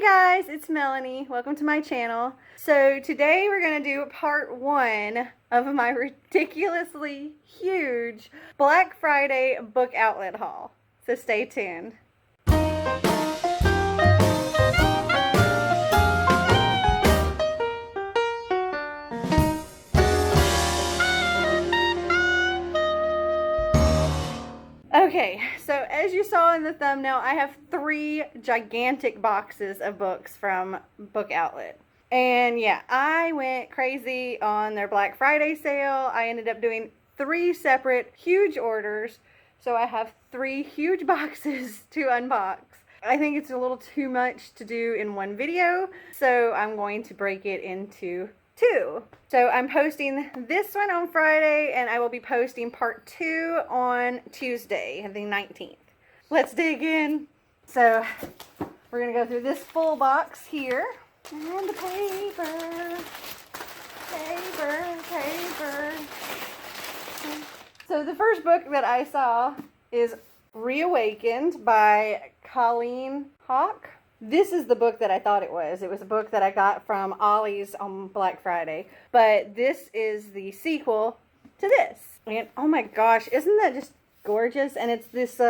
Hi guys, it's Melanie. Welcome to my channel. So today we're going to do part 1 of my ridiculously huge Black Friday book outlet haul. So stay tuned. Okay, so as you saw in the thumbnail, I have 3 gigantic boxes of books from Book Outlet. And yeah, I went crazy on their Black Friday sale. I ended up doing 3 separate huge orders. So I have 3 huge boxes to unbox. I think it's a little too much to do in one video, so I'm going to break it into 2. So I'm posting this one on Friday, and I will be posting part 2 on Tuesday, the 19th. Let's dig in. So we're going to go through this full box here. And the paper. So the first book that I saw is Reawakened by Colleen Hawke. This is the book that I thought it was. It was a book that I got from Ollie's on Black Friday. But this is the sequel to this. And oh my gosh, isn't that just gorgeous? And it's this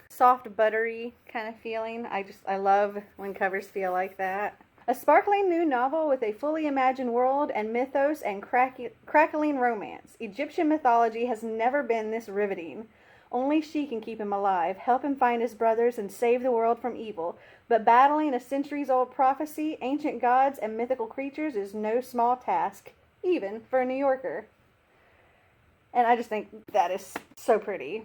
soft, buttery kind of feeling. I love when covers feel like that. A sparkling new novel with a fully imagined world and mythos and crackling romance. Egyptian mythology has never been this riveting. Only she can keep him alive, help him find his brothers, and save the world from evil. But battling a centuries-old prophecy, ancient gods, and mythical creatures is no small task, even for a New Yorker. And I just think that is so pretty.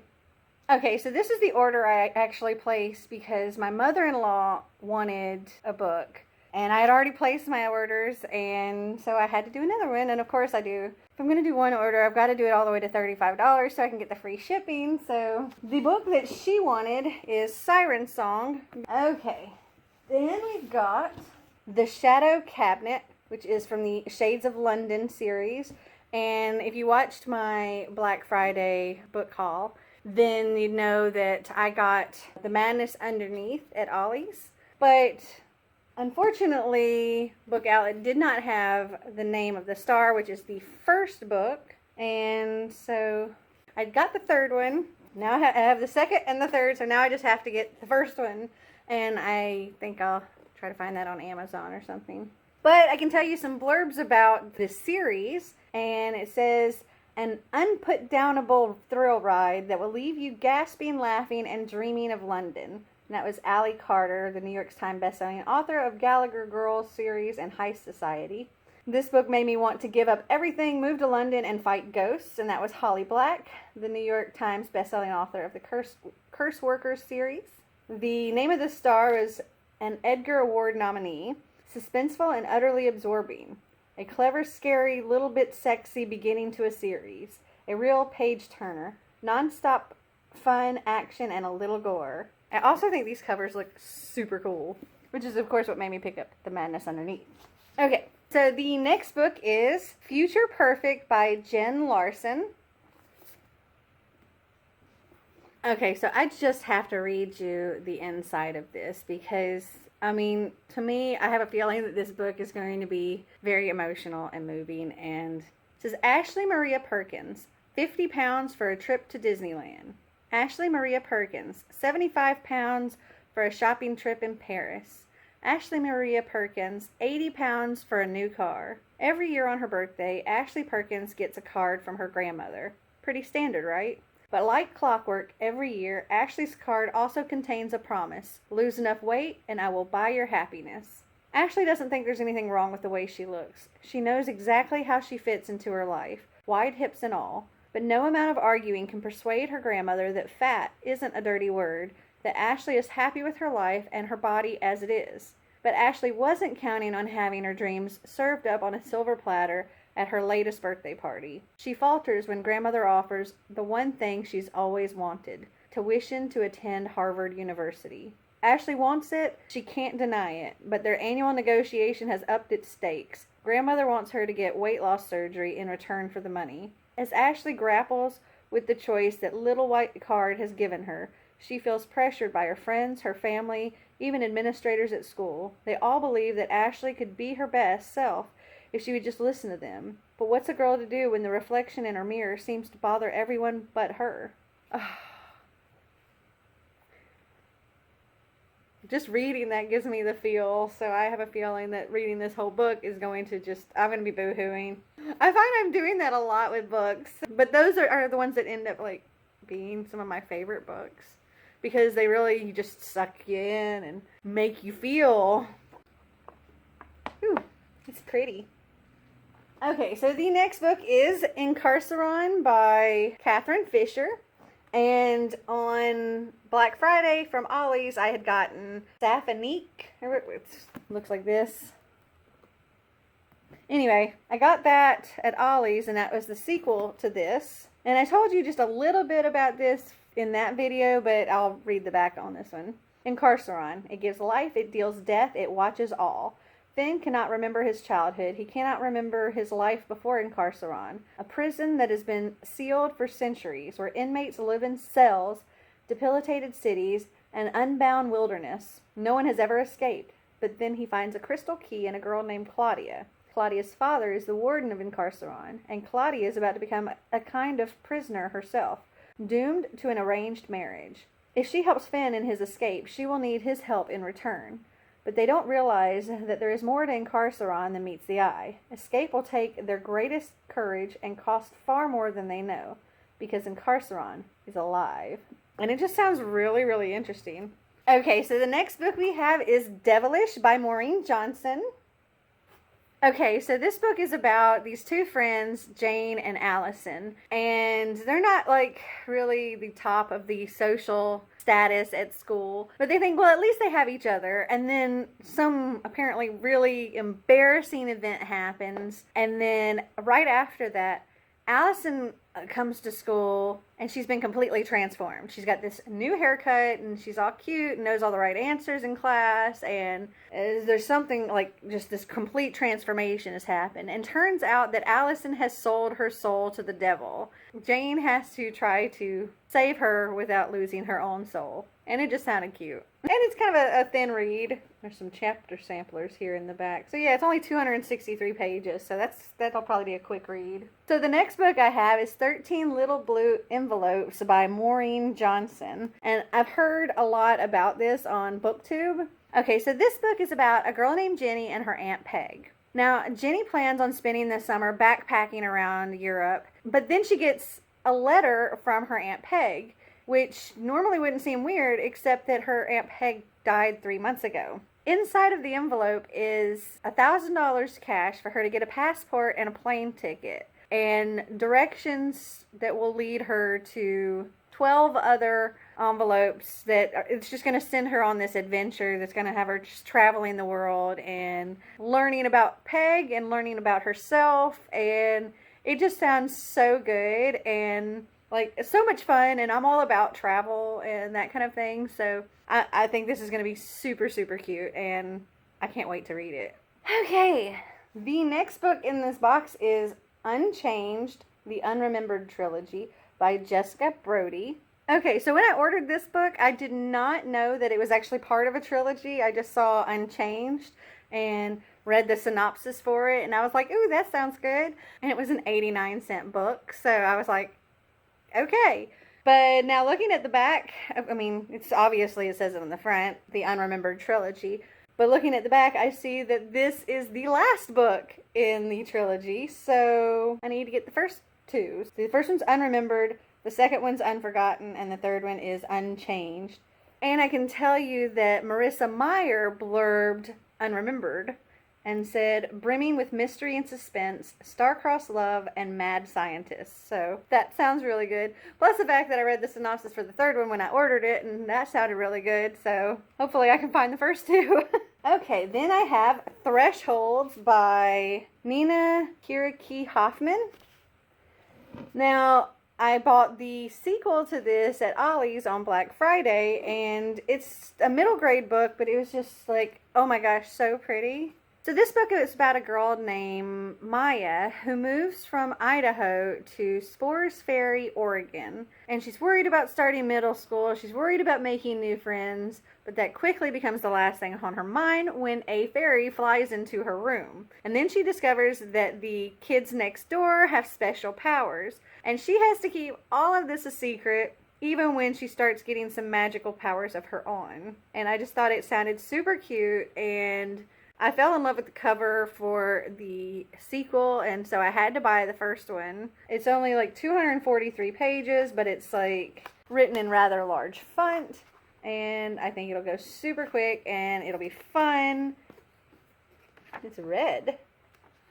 Okay, so this is the order I actually placed because my mother-in-law wanted a book. And I had already placed my orders, and so I had to do another one, and of course I do. If I'm going to do one order, I've got to do it all the way to $35 so I can get the free shipping. So the book that she wanted is Siren Song. Okay, then we've got The Shadow Cabinet, which is from the Shades of London series. And if you watched my Black Friday book haul, then you know that I got The Madness Underneath at Ollie's. But unfortunately, Book Outlet did not have the name of the star, which is the first book. And so I got the third one. Now I have the second and the third, so now I just have to get the first one. And I think I'll try to find that on Amazon or something. But I can tell you some blurbs about this series. And it says, an unputdownable thrill ride that will leave you gasping, laughing, and dreaming of London. And that was Allie Carter, the New York Times bestselling author of Gallagher Girls series and Heist Society. This book made me want to give up everything, move to London, and fight ghosts. And that was Holly Black, the New York Times bestselling author of the Curse Workers series. The name of the star is an Edgar Award nominee, suspenseful and utterly absorbing. A clever, scary, little bit sexy beginning to a series. A real page-turner. Non-stop fun, action, and a little gore. I also think these covers look super cool, which is, of course, what made me pick up The Madness Underneath. Okay, so the next book is Future Perfect by Jen Larson. Okay, so I just have to read you the inside of this because, I mean, to me, I have a feeling that this book is going to be very emotional and moving. And it says, Ashley Maria Perkins, 50 pounds for a trip to Disneyland. Ashley Maria Perkins, 75 pounds for a shopping trip in Paris. Ashley Maria Perkins, 80 pounds for a new car. Every year on her birthday, Ashley Perkins gets a card from her grandmother. Pretty standard, right? But like clockwork, every year, Ashley's card also contains a promise. Lose enough weight, and I will buy your happiness. Ashley doesn't think there's anything wrong with the way she looks. She knows exactly how she fits into her life, wide hips and all. But no amount of arguing can persuade her grandmother that fat isn't a dirty word, that Ashley is happy with her life and her body as it is. But Ashley wasn't counting on having her dreams served up on a silver platter at her latest birthday party. She falters when grandmother offers the one thing she's always wanted, tuition to attend Harvard University. Ashley wants it, she can't deny it, but their annual negotiation has upped its stakes. Grandmother wants her to get weight loss surgery in return for the money. As Ashley grapples with the choice that Little White Card has given her, she feels pressured by her friends, her family, even administrators at school. They all believe that Ashley could be her best self if she would just listen to them. But what's a girl to do when the reflection in her mirror seems to bother everyone but her? Just reading that gives me the feel, so I have a feeling that reading this whole book is going to I'm going to be boo-hooing. I find I'm doing that a lot with books, but those are the ones that end up, like, being some of my favorite books, because they really just suck you in and make you feel. Ooh, it's pretty. Okay, so the next book is Incarceron by Catherine Fisher. And on Black Friday from Ollie's, I had gotten Saphanique. It looks like this. Anyway, I got that at Ollie's, and that was the sequel to this. And I told you just a little bit about this in that video, but I'll read the back on this one. Incarceron. It gives life, it deals death, it watches all. Finn cannot remember his childhood. He cannot remember his life before Incarceron, a prison that has been sealed for centuries, where inmates live in cells, debilitated cities, and unbound wilderness. No one has ever escaped, but then he finds a crystal key and a girl named Claudia. Claudia's father is the warden of Incarceron, and Claudia is about to become a kind of prisoner herself, doomed to an arranged marriage. If she helps Finn in his escape, she will need his help in return. But they don't realize that there is more to Incarceron than meets the eye. Escape will take their greatest courage and cost far more than they know, because Incarceron is alive. And it just sounds really, really interesting. Okay, so the next book we have is Devilish by Maureen Johnson. Okay, so this book is about these two friends, Jane and Allison, and they're not, like, really the top of the social status at school, but they think, well, at least they have each other, and then some apparently really embarrassing event happens, and then right after that, Allison comes to school, and she's been completely transformed. She's got this new haircut, and she's all cute, and knows all the right answers in class, and there's something, like, just this complete transformation has happened. And turns out that Allison has sold her soul to the devil. Jane has to try to save her without losing her own soul. And it just sounded cute. And it's kind of a thin read. There's some chapter samplers here in the back. So yeah, it's only 263 pages, so that'll probably be a quick read. So the next book I have is 13 Little Blue Envelopes by Maureen Johnson. And I've heard a lot about this on BookTube. Okay, so this book is about a girl named Ginny and her Aunt Peg. Now, Ginny plans on spending the summer backpacking around Europe, but then she gets a letter from her Aunt Peg, which normally wouldn't seem weird, except that her Aunt Peg died 3 months ago. Inside of the envelope is $1,000 cash for her to get a passport and a plane ticket, and directions that will lead her to 12 other envelopes that it's just going to send her on this adventure that's going to have her just traveling the world and learning about Peg and learning about herself, and it just sounds so good and like it's so much fun, and I'm all about travel and that kind of thing, so I think this is going to be super, super cute, and I can't wait to read it. Okay, the next book in this box is Unchanged, the Unremembered Trilogy by Jessica Brody. Okay, so when I ordered this book, I did not know that it was actually part of a trilogy. I just saw Unchanged and read the synopsis for it, and I was like, ooh, that sounds good. And it was an 89-cent book, so I was like, okay. But now looking at the back, I mean, it's obviously, it says it on the front, the Unremembered Trilogy. But looking at the back, I see that this is the last book in the trilogy, so I need to get the first two. So the first one's Unremembered, the second one's Unforgotten, and the third one is Unchanged. And I can tell you that Marissa Meyer blurbed Unremembered and said, brimming with mystery and suspense, star-crossed love, and mad scientists. So that sounds really good. Plus the fact that I read the synopsis for the third one when I ordered it, and that sounded really good. So hopefully I can find the first two. Okay, then I have Thresholds by Nina Kiriki Hoffman. Now, I bought the sequel to this at Ollie's on Black Friday, and it's a middle grade book, but it was just like, oh my gosh, so pretty. So this book is about a girl named Maya who moves from Idaho to Spores Ferry, Oregon. And she's worried about starting middle school. She's worried about making new friends. But that quickly becomes the last thing on her mind when a fairy flies into her room. And then she discovers that the kids next door have special powers. And she has to keep all of this a secret, even when she starts getting some magical powers of her own. And I just thought it sounded super cute, and I fell in love with the cover for the sequel, and so I had to buy the first one. It's only like 243 pages, but it's like written in rather large font, and I think it'll go super quick, and it'll be fun. It's red.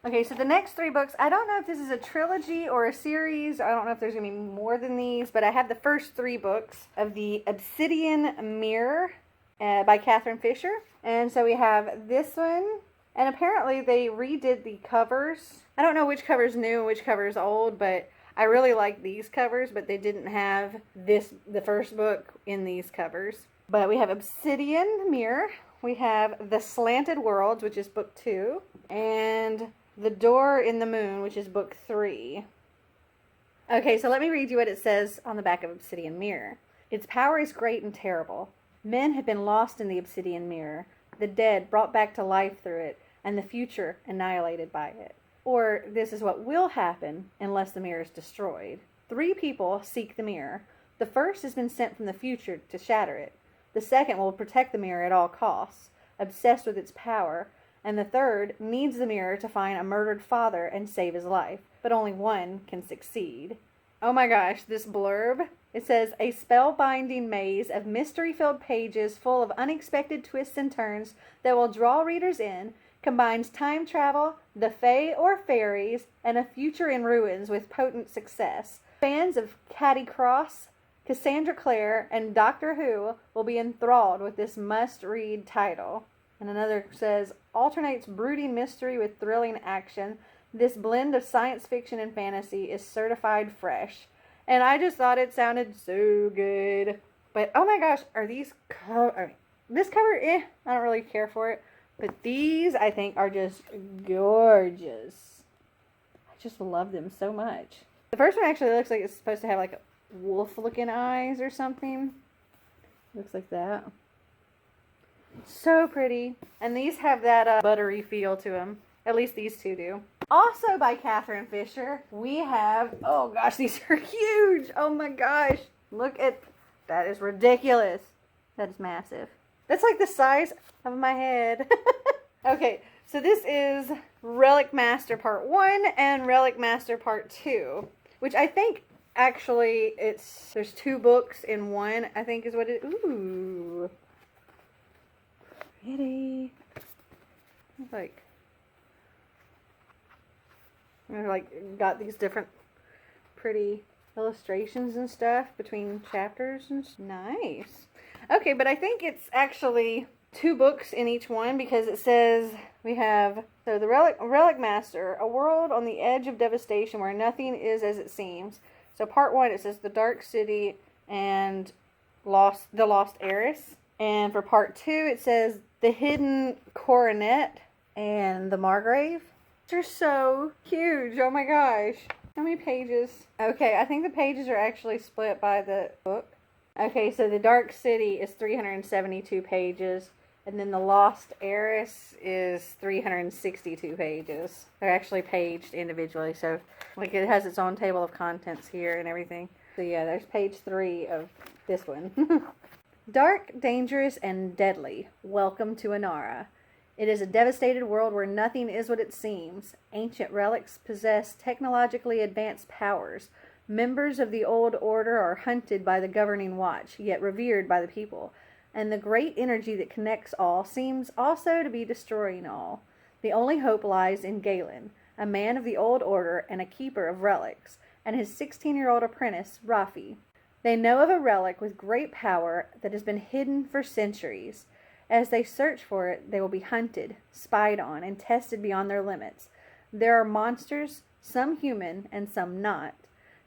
Okay, so the next 3 books, I don't know if this is a trilogy or a series. I don't know if there's going to be more than these, but I have the first 3 books of the Obsidian Mirror by Catherine Fisher. And so we have this one, and apparently they redid the covers. I don't know which cover's new and which cover's old, but I really like these covers, but they didn't have the first book in these covers. But we have Obsidian Mirror, we have The Slanted Worlds, which is book 2, and The Door in the Moon, which is book 3. Okay, so let me read you what it says on the back of Obsidian Mirror. Its power is great and terrible. Men have been lost in the Obsidian Mirror, the dead brought back to life through it, and the future annihilated by it. Or this is what will happen unless the mirror is destroyed. 3 people seek the mirror. The first has been sent from the future to shatter it. The second will protect the mirror at all costs, obsessed with its power. And the third needs the mirror to find a murdered father and save his life. But only one can succeed. Oh my gosh, this blurb. It says, a spellbinding maze of mystery-filled pages full of unexpected twists and turns that will draw readers in, combines time travel, the fae or fairies, and a future in ruins with potent success. Fans of Caddy Cross, Cassandra Clare, and Doctor Who will be enthralled with this must-read title. And another says, alternates brooding mystery with thrilling action. This blend of science fiction and fantasy is certified fresh. And I just thought it sounded so good. But oh my gosh, are these this cover, I don't really care for it. But these, I think, are just gorgeous. I just love them so much. The first one actually looks like it's supposed to have like wolf-looking eyes or something. Looks like that. So pretty. And these have that buttery feel to them. At least these 2 do. Also by Catherine Fisher, we have, oh gosh, these are huge. Oh my gosh. Look at, that is ridiculous. That is massive. That's like the size of my head. Okay, so this is Relic Master Part 1 and Relic Master Part 2, which I think actually there's 2 books in one, I think is what it, ooh. Pretty. Got these different pretty illustrations and stuff between chapters and nice. Okay, but I think it's actually 2 books in each one because it says we have the Relic Master, a world on the edge of devastation where nothing is as it seems. So part 1 it says the Dark City and the Lost Heiress, and for part 2 it says the Hidden Coronet and the Margrave. They're so huge. Oh my gosh. How many pages? Okay, I think the pages are actually split by the book. Okay, so the Dark City is 372 pages. And then the Lost Heiress is 362 pages. They're actually paged individually. So like it has its own table of contents here and everything. So yeah, there's page 3 of this one. Dark, dangerous, and deadly. Welcome to Inara. It is a devastated world where nothing is what it seems. Ancient relics possess technologically advanced powers. Members of the old order are hunted by the governing watch, yet revered by the people. And the great energy that connects all seems also to be destroying all. The only hope lies in Galen, a man of the old order and a keeper of relics, and his 16-year-old apprentice, Rafi. They know of a relic with great power that has been hidden for centuries. As they search for it, they will be hunted, spied on, and tested beyond their limits. There are monsters, some human and some not,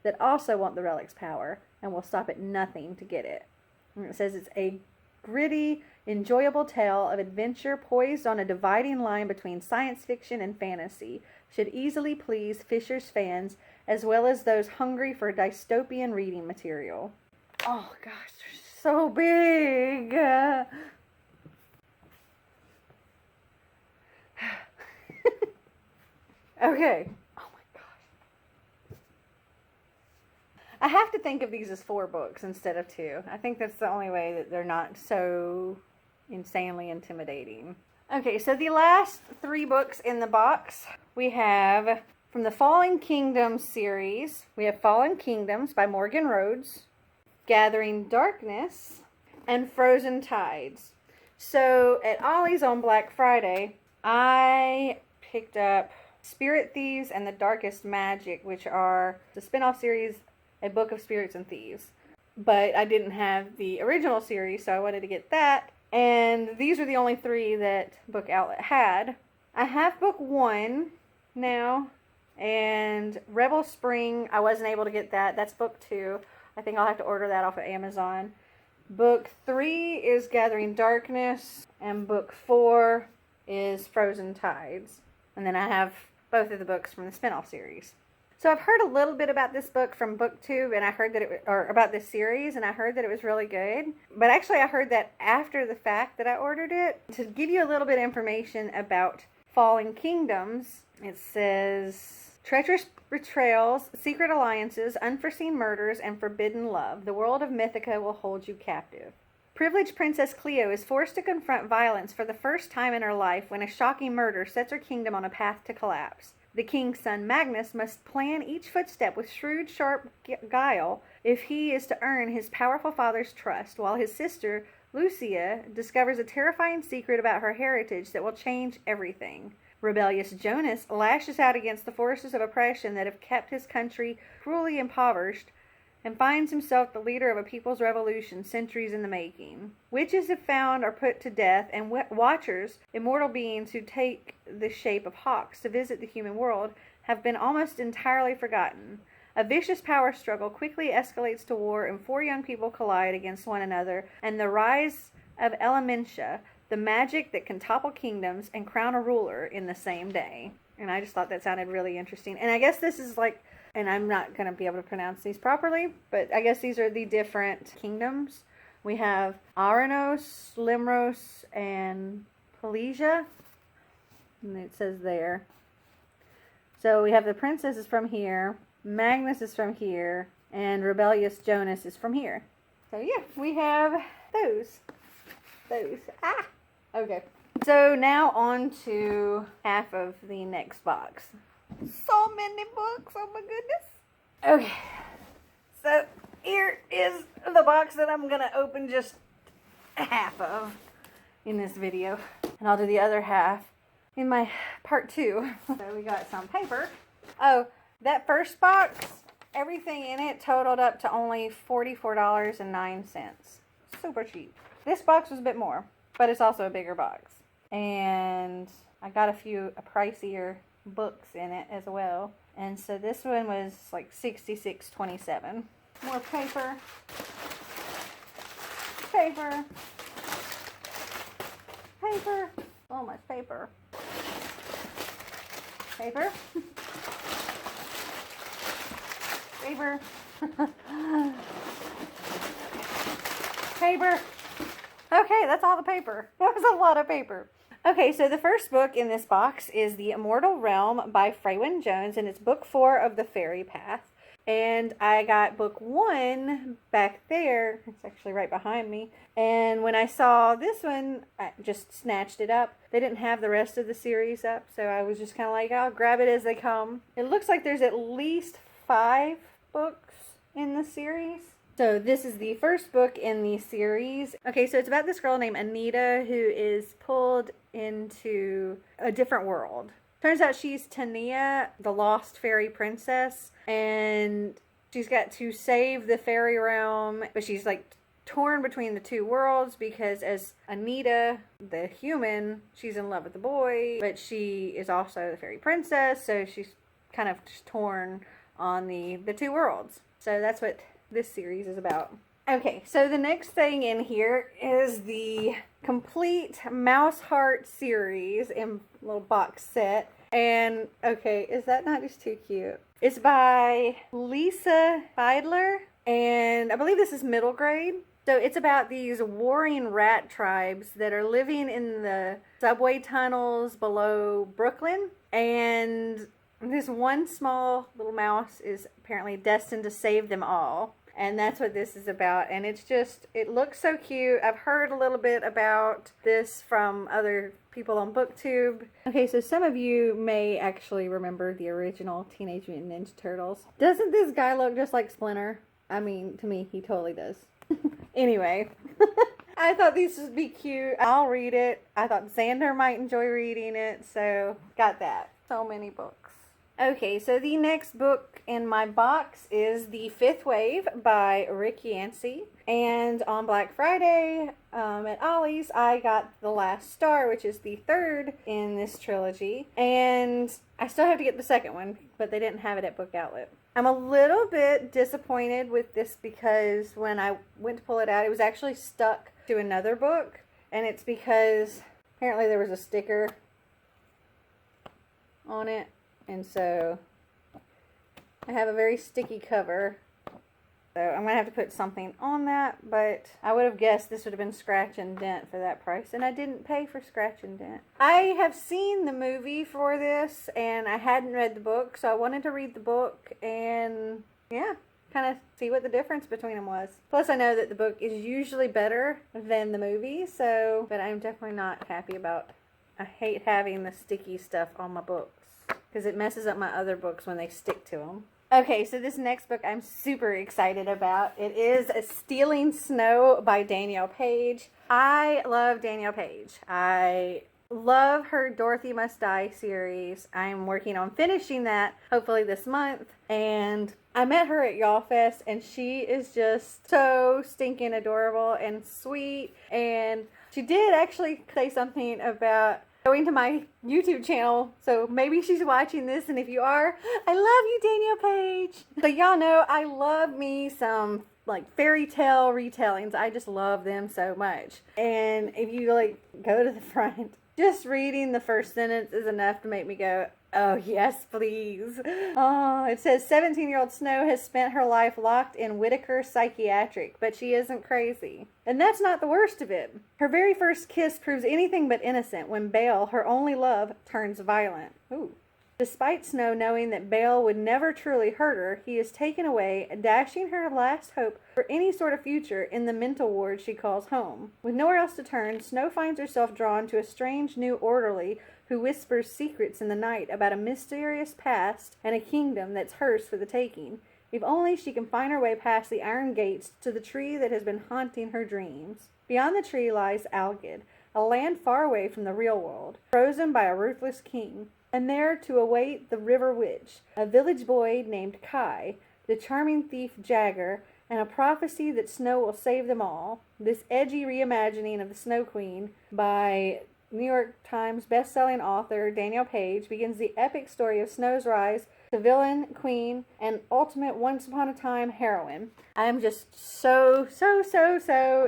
that also want the relic's power and will stop at nothing to get it. And it says it's a gritty, enjoyable tale of adventure poised on a dividing line between science fiction and fantasy should easily please Fisher's fans as well as those hungry for dystopian reading material. Oh gosh, they're so big. Okay. Oh my gosh. I have to think of these as 4 books instead of 2. I think that's the only way that they're not so insanely intimidating. Okay, so the last 3 books in the box, we have from the Fallen Kingdoms series, we have Fallen Kingdoms by Morgan Rhodes, Gathering Darkness, and Frozen Tides. So at Ollie's on Black Friday, I picked up Spirit Thieves and the Darkest Magic, which are the spin-off series, A Book of Spirits and Thieves. But I didn't have the original series, so I wanted to get that. And these are the only 3 that Book Outlet had. I have book 1 now, and Rebel Spring, I wasn't able to get that. That's book 2. I think I'll have to order that off of Amazon. Book 3 is Gathering Darkness, and book 4 is Frozen Tides. And then I have both of the books from the spin-off series. So I've heard a little bit about this book from book 2, and I heard that or about this series, and I heard that it was really good. But actually I heard that after the fact that I ordered it. To give you a little bit of information about Fallen Kingdoms, it says, treacherous betrayals, secret alliances, unforeseen murders, and forbidden love. The world of Mythica will hold you captive. Privileged Princess Cleo is forced to confront violence for the first time in her life when a shocking murder sets her kingdom on a path to collapse. The king's son Magnus must plan each footstep with shrewd, sharp guile if he is to earn his powerful father's trust, while his sister, Lucia, discovers a terrifying secret about her heritage that will change everything. Rebellious Jonas lashes out against the forces of oppression that have kept his country cruelly impoverished, and finds himself the leader of a people's revolution centuries in the making. Witches, if found, are put to death, and watchers, immortal beings who take the shape of hawks to visit the human world, have been almost entirely forgotten. A vicious power struggle quickly escalates to war, and 4 young people collide against one another, and the rise of Elementia, the magic that can topple kingdoms and crown a ruler in the same day. And I just thought that sounded really interesting. And I guess this is like, and I'm not going to be able to pronounce these properly, but I guess these are the different kingdoms. We have Aranos, Limros, and Pelagia. And it says there. So we have the princess is from here, Magnus is from here, and Rebellious Jonas is from here. So yeah, we have those. Okay. So now on to half of the next box. So many books, oh my goodness. Okay, so here is the box that I'm going to open just half of in this video. And I'll do the other half in my part 2. So we got some paper. Oh, that first box, everything in it totaled up to only $44.09. Super cheap. This box was a bit more, but it's also a bigger box. And I got a few pricier books in it as well. And so this one was like $66.27. More paper. Paper. Paper. So much paper. Paper. Paper. Paper. Okay, that's all the paper. That was a lot of paper. Okay, so the first book in this box is The Immortal Realm by Freywin Jones, and it's book 4 of the Fairy Path. And I got book 1 back there. It's actually right behind me. And when I saw this one, I just snatched it up. They didn't have the rest of the series up, so I was just kind of like, I'll grab it as they come. It looks like there's at least 5 books in the series. So this is the first book in the series. Okay, so it's about this girl named Anita who is pulled into a different world. Turns out she's Tania, the lost fairy princess, and she's got to save the fairy realm, but she's like torn between the 2 worlds because as Anita, the human, she's in love with the boy, but she is also the fairy princess, so she's kind of just torn on the 2 worlds. So that's what this series is about. Okay, so the next thing in here is the complete Mouse Heart series in a little box set. And, okay, is that not just too cute? It's by Lisa Feidler, and I believe this is middle grade. So it's about these warring rat tribes that are living in the subway tunnels below Brooklyn. And this one small little mouse is apparently destined to save them all. And that's what this is about. And it's just, it looks so cute. I've heard a little bit about this from other people on BookTube. Okay, so some of you may actually remember the original Teenage Mutant Ninja Turtles. Doesn't this guy look just like Splinter? I mean, to me, he totally does. Anyway, I thought these would be cute. I'll read it. I thought Xander might enjoy reading it, so got that. So many books. Okay, so the next book in my box is The Fifth Wave by Rick Yancey. And on Black Friday at Ollie's, I got The Last Star, which is the third in this trilogy. And I still have to get the second one, but they didn't have it at Book Outlet. I'm a little bit disappointed with this because when I went to pull it out, it was actually stuck to another book. And it's because apparently there was a sticker on it. And so I have a very sticky cover. So I'm going to have to put something on that. But I would have guessed this would have been scratch and dent for that price. And I didn't pay for scratch and dent. I have seen the movie for this. And I hadn't read the book. So I wanted to read the book. And yeah, kind of see what the difference between them was. Plus I know that the book is usually better than the movie. So, but I'm definitely not happy about. I hate having the sticky stuff on my books. Because it messes up my other books when they stick to them. Okay, so this next book I'm super excited about. It is Stealing Snow by Danielle Page. I love Danielle Page. I love her Dorothy Must Die series. I'm working on finishing that, hopefully this month. And I met her at Y'all Fest, and she is just so stinking adorable and sweet. And she did actually say something about going to my YouTube channel, so maybe she's watching this, and if you are, I love you, Danielle Page. So y'all know I love me some like fairy tale retellings. I just love them so much. And if you like go to the front, just reading the first sentence is enough to make me go, oh yes, please. Oh, it says 17-year-old Snow has spent her life locked in Whitaker Psychiatric, but she isn't crazy. And that's not the worst of it. Her very first kiss proves anything but innocent when Bale, her only love, turns violent. Ooh. Despite Snow knowing that Bale would never truly hurt her, he is taken away, dashing her last hope for any sort of future in the mental ward she calls home. With nowhere else to turn, Snow finds herself drawn to a strange new orderly who whispers secrets in the night about a mysterious past and a kingdom that's hers for the taking. If only she can find her way past the iron gates to the tree that has been haunting her dreams. Beyond the tree lies Algid, a land far away from the real world, frozen by a ruthless king. And there to await the River Witch, a village boy named Kai, the charming thief Jagger, and a prophecy that Snow will save them all. This edgy reimagining of the Snow Queen by New York Times bestselling author Danielle Page begins the epic story of Snow's rise to villain, queen, and ultimate once-upon-a-time heroine. I'm just so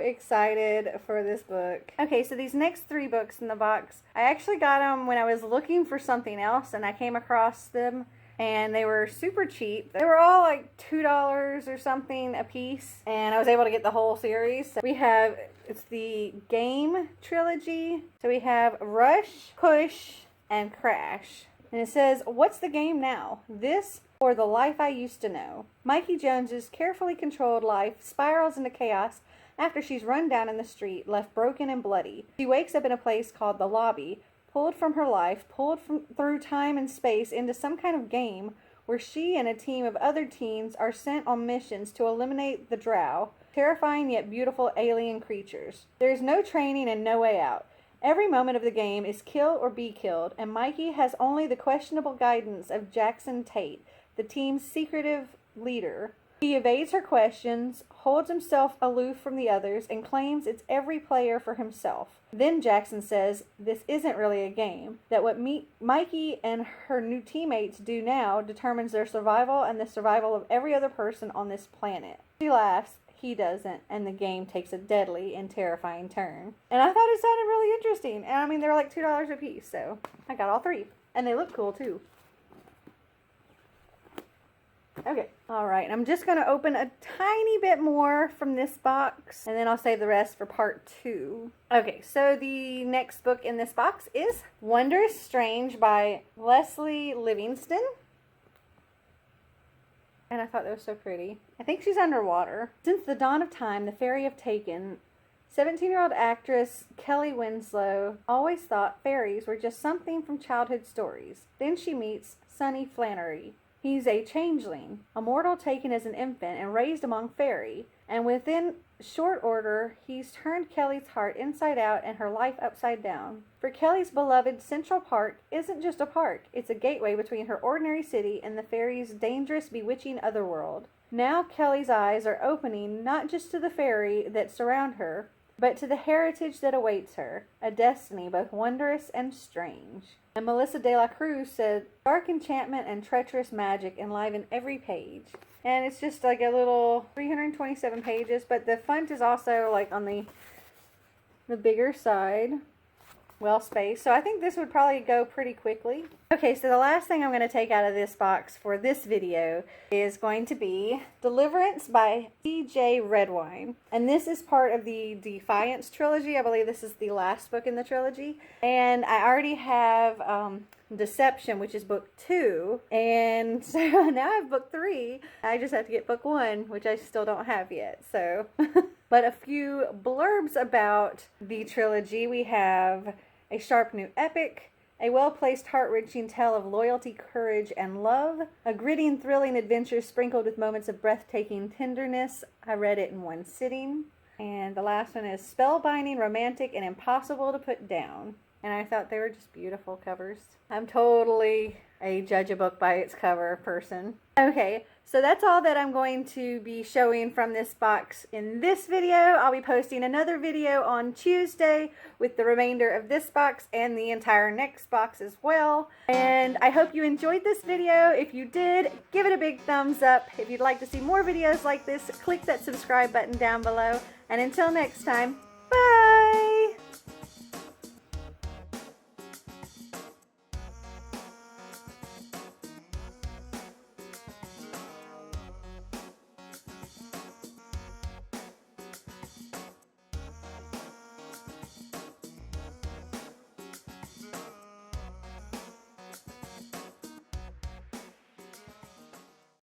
excited for this book. Okay, so these next 3 books in the box, I actually got them when I was looking for something else, and I came across them, and they were super cheap. They were all like $2 or something a piece, and I was able to get the whole series. So we have, it's the Game trilogy. So we have Rush, Push, and Crash. And it says, what's the game now? This or the life I used to know? Mikey Jones's carefully controlled life spirals into chaos after she's run down in the street, left broken and bloody. She wakes up in a place called the Lobby, pulled from her life, through time and space into some kind of game where she and a team of other teens are sent on missions to eliminate the Drow, terrifying yet beautiful alien creatures. There is no training and no way out. Every moment of the game is kill or be killed, and Mikey has only the questionable guidance of Jackson Tate, the team's secretive leader. He evades her questions, holds himself aloof from the others, and claims it's every player for himself. Then Jackson says this isn't really a game, that what Mikey and her new teammates do now determines their survival and the survival of every other person on this planet. She laughs. he doesn't, and the game takes a deadly and terrifying turn. And I thought it sounded really interesting. And I mean, they were like $2 a piece, so I got all 3. And they look cool too. Okay, alright, I'm just going to open a tiny bit more from this box, and then I'll save the rest for part 2. Okay, so the next book in this box is Wondrous Strange by Leslie Livingston. And I thought that was so pretty. I think she's underwater. Since the dawn of time, the fairy have taken 17-year-old actress Kelly Winslow always thought fairies were just something from childhood stories. Then she meets Sonny Flannery. He's a changeling, a mortal taken as an infant and raised among fairy, and within short order, he's turned Kelly's heart inside out and her life upside down. For Kelly's beloved Central Park isn't just a park, it's a gateway between her ordinary city and the fairy's dangerous, bewitching otherworld. Now Kelly's eyes are opening not just to the fairy that surround her, but to the heritage that awaits her, a destiny both wondrous and strange. And Melissa De La Cruz said, dark enchantment and treacherous magic enliven every page. And it's just like a little 327 pages, but the font is also like on the bigger side. Well spaced. So I think this would probably go pretty quickly. Okay, so the last thing I'm going to take out of this box for this video is going to be Deliverance by C.J. Redwine. And this is part of the Defiance trilogy. I believe this is the last book in the trilogy. And I already have Deception, which is book 2. And so now I have book 3. I just have to get book 1, which I still don't have yet. So, but a few blurbs about the trilogy. We have a sharp new epic, a well-placed, heart-wrenching tale of loyalty, courage, and love, a gritty and thrilling adventure sprinkled with moments of breathtaking tenderness. I read it in one sitting. And the last one is spellbinding, romantic, and impossible to put down. And I thought they were just beautiful covers. I'm totally a judge a book by its cover person. Okay, so that's all that I'm going to be showing from this box in this video. I'll be posting another video on Tuesday with the remainder of this box and the entire next box as well. And I hope you enjoyed this video. If you did, give it a big thumbs up. If you'd like to see more videos like this, click that subscribe button down below. And until next time,